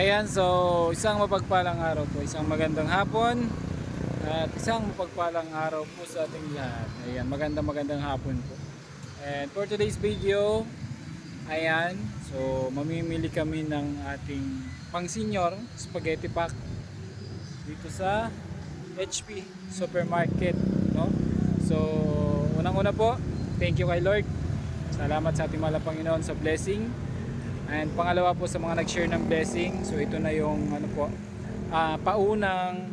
Ayan, so isang mapagpalang araw po, isang magandang hapon at isang mapagpalang araw po sa ating lahat. Ayan, magandang hapon po. And for today's video, ayan, so mamimili kami ng ating pang senior spaghetti pack dito sa HP Supermarket, no? So unang-una po, thank you kay Lord. Salamat sa ating mahal na Panginoon sa blessing. And pangalawa po sa mga nag-share ng blessing. So ito na yung ano po, paunang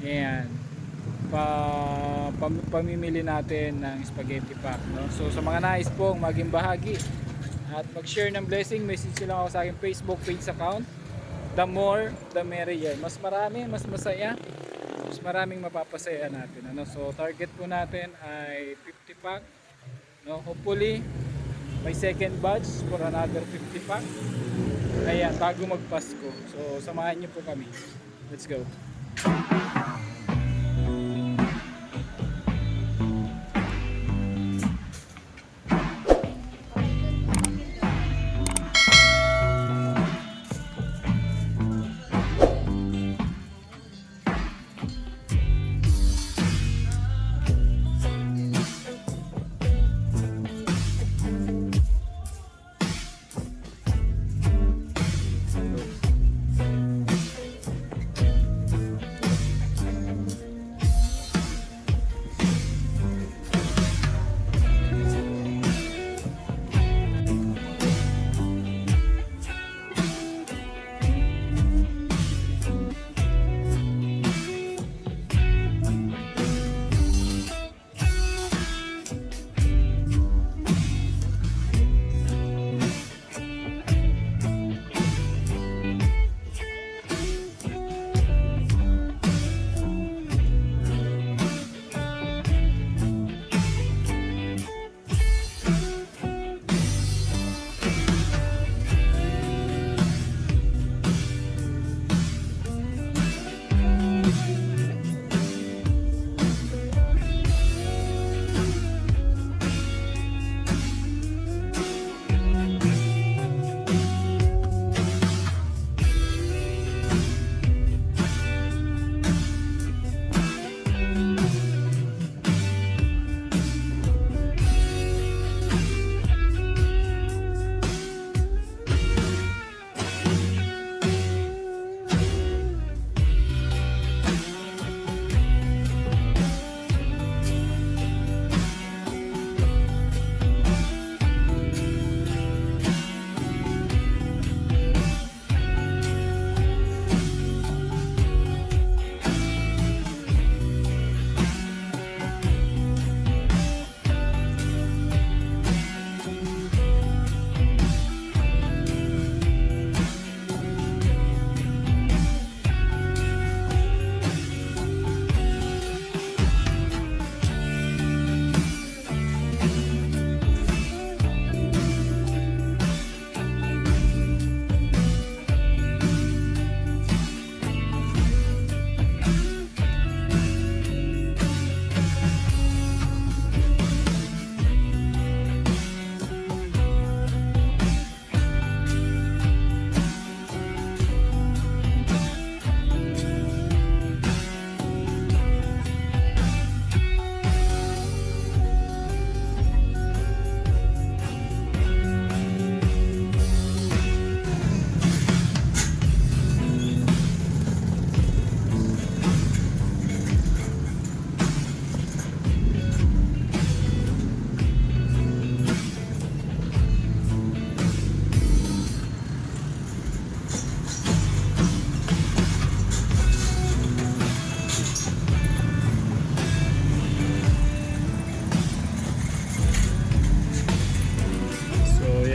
ayan, pamimili natin ng spaghetti pack, no? So sa mga nais pong maging bahagi at mag-share ng blessing, message lang ako sa aking Facebook page account. The more, the merrier. Mas marami, mas masaya, mas maraming mapapasaya natin, ano? So target po natin ay 50 pack, no? Hopefully may second batch for another 50 pack. Ayan, bago magpasko. So samahan niyo po kami. Let's go.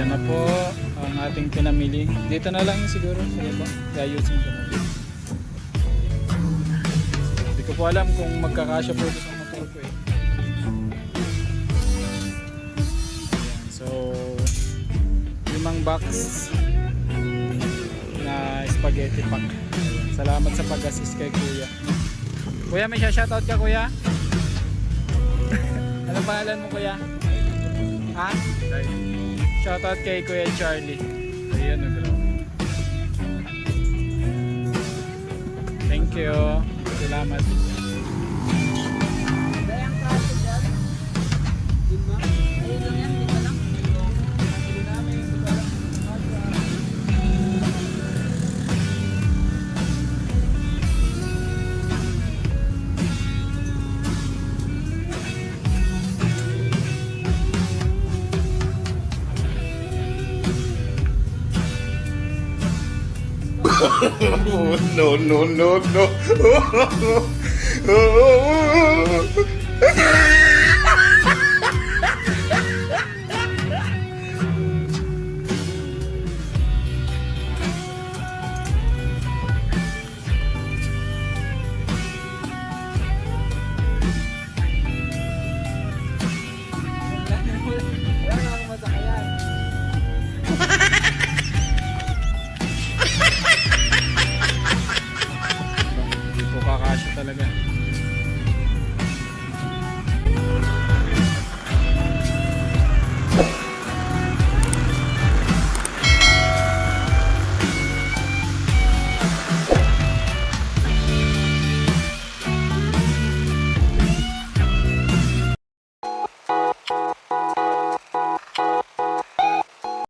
Na po ang ating pinamili. Dito na lang siguro. Sige po. Ayusin ko na. Hindi ko po alam kung magkakasya po ito sa motor ko eh. Ayan. So 5 box na spaghetti pack. Ayan. Salamat sa pag-assist kay Kuya. Kuya, may shoutout ka, Kuya? Ano pangalan mo, Kuya? Ha? Shoutout kay Kuya Charlie. Ayan, grabe. you. Salamat. Dayang kaso dyan. Lima? Ayun lang yan, lima lang. Hindi namin. No, no, no, no. Wala na akong masakayan. Hindi po kakasya talaga.